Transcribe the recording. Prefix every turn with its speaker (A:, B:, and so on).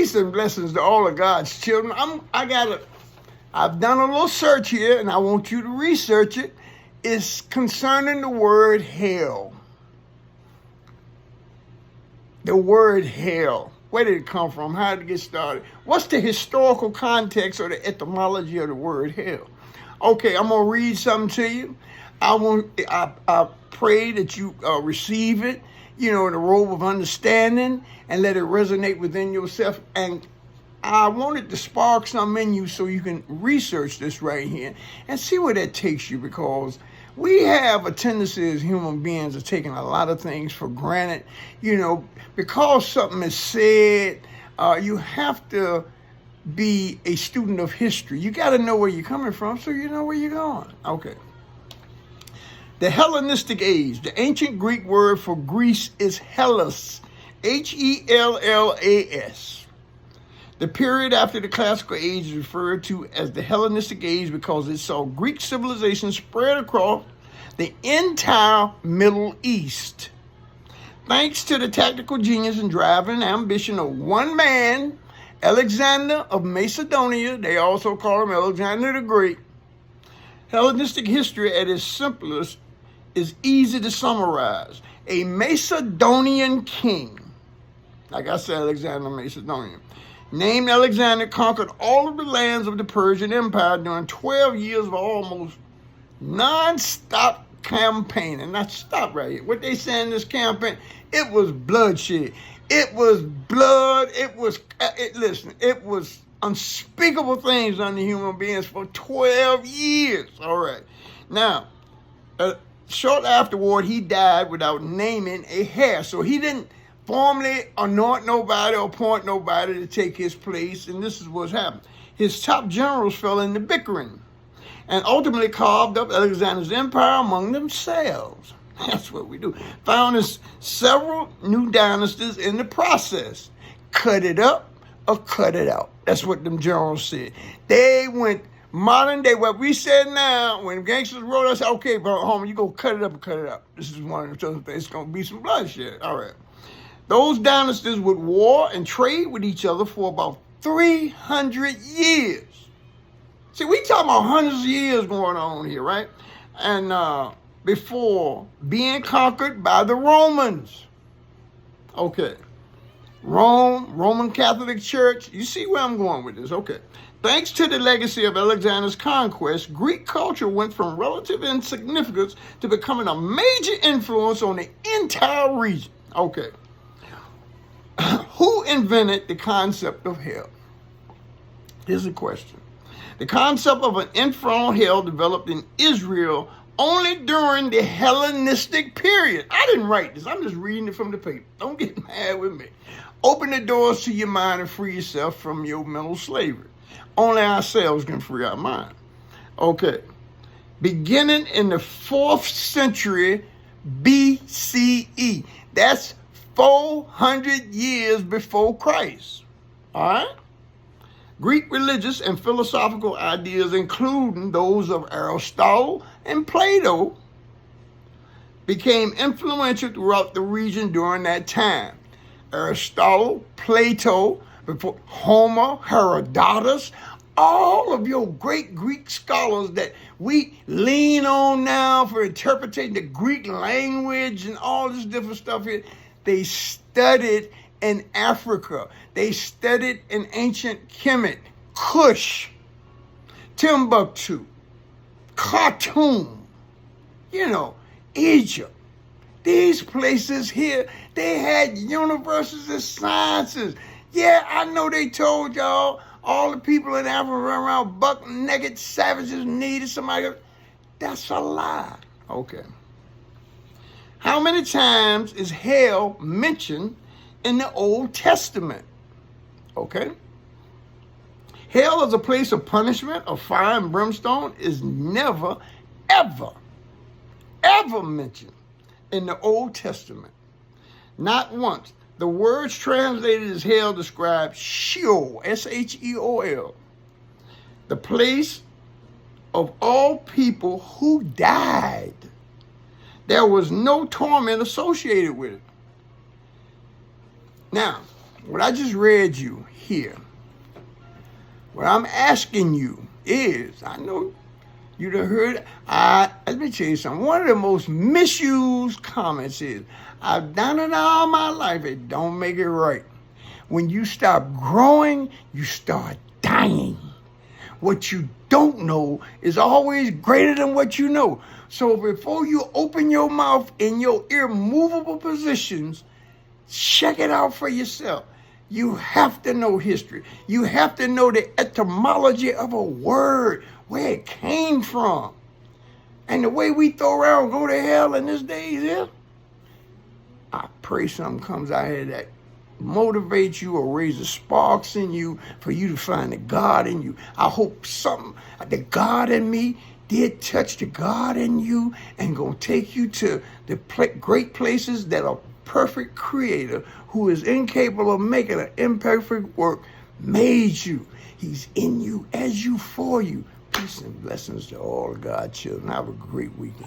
A: Peace and blessings to all of God's children. I've done a little search here, and I want you to research it. It's concerning the word hell. The word hell. Where did it come from? How did it get started? What's the historical context or the etymology of the word hell? Okay, I'm gonna read something to you. I pray that you receive it, in the robe of understanding, and let it resonate within yourself. And I wanted to spark something in you so you can research this right here and see where that takes you, because we have a tendency as human beings of taking a lot of things for granted. Because something is said, you have to be a student of history. You got to know where you're coming from so you know where you're going. Okay. The Hellenistic age. The ancient Greek word for Greece is Hellas, Hellas. The period after the classical age is referred to as the Hellenistic age because it saw Greek civilization spread across the entire Middle East. Thanks to the tactical genius and drive and ambition of one man, Alexander of Macedonia, they also call him Alexander the Great. Hellenistic history at its simplest is easy to summarize. A Macedonian king, like I said, Alexander Macedonian, named Alexander, conquered all of the lands of the Persian Empire during 12 years of almost non-stop campaigning. Now stop right here. What they say in this campaign, it was bloodshed. It was blood. It was unspeakable things on the human beings for 12 years. All right. Now, short afterward, he died without naming a hair. So he didn't formally anoint nobody or appoint nobody to take his place. And this is what's happened. His top generals fell into bickering and ultimately carved up Alexander's empire among themselves. That's what we do. Founding several new dynasties in the process. Cut it up or cut it out. That's what them generals said. They went modern day, what we said now, when gangsters wrote us, okay, bro, homie, you go cut it up or cut it out. This is one of the things. It's going to be some bloodshed. All right. Those dynasties would war and trade with each other for about 300 years. See, we talking about hundreds of years going on here, right? And before being conquered by the Romans. Okay. Roman Catholic Church. You see where I'm going with this. Okay. Thanks to the legacy of Alexander's conquest, Greek culture went from relative insignificance to becoming a major influence on the entire region. Okay. Who invented the concept of hell? Here's a question. The concept of an infernal hell developed in Israel only during the Hellenistic period. I didn't write this. I'm just reading it from the paper. Don't get mad with me. Open the doors to your mind and free yourself from your mental slavery. Only ourselves can free our mind. Okay. Beginning in the 4th century BCE. That's 400 years before Christ. All right? Greek religious and philosophical ideas, including those of Aristotle and Plato, became influential throughout the region during that time. Aristotle, Plato, before Homer, Herodotus, all of your great Greek scholars that we lean on now for interpreting the Greek language and all this different stuff here, they studied in Africa. They studied in ancient Kemet, Kush, Timbuktu, Khartoum, Egypt. These places here, they had universities of sciences. Yeah, I know they told y'all all the people in Africa run around buck-naked savages needed somebody. That's a lie. Okay. How many times is hell mentioned in the Old Testament? Okay. Hell as a place of punishment of fire and brimstone is never, ever, ever mentioned in the Old Testament. Not once. The words translated as hell describe Sheol, Sheol, the place of all people who died. There was no torment associated with it. Now, what I just read you here. What I'm asking you is, I know you done heard, let me tell you something. One of the most misused comments is, I've done it all my life, it don't make it right. When you stop growing, you start dying. What you don't know is always greater than what you know. So before you open your mouth in your immovable positions, check it out for yourself. You have to know history. You have to know the etymology of a word, where it came from. And the way we throw around go to hell in this days here, I pray something comes out here that motivates you or raises sparks in you for you to find the God in you. I hope something, the God in me did touch the God in you and gonna take you to the great places that a perfect creator who is incapable of making an imperfect work made you. He's in you, as you, for you. Peace and blessings to all of God's children. Have a great weekend.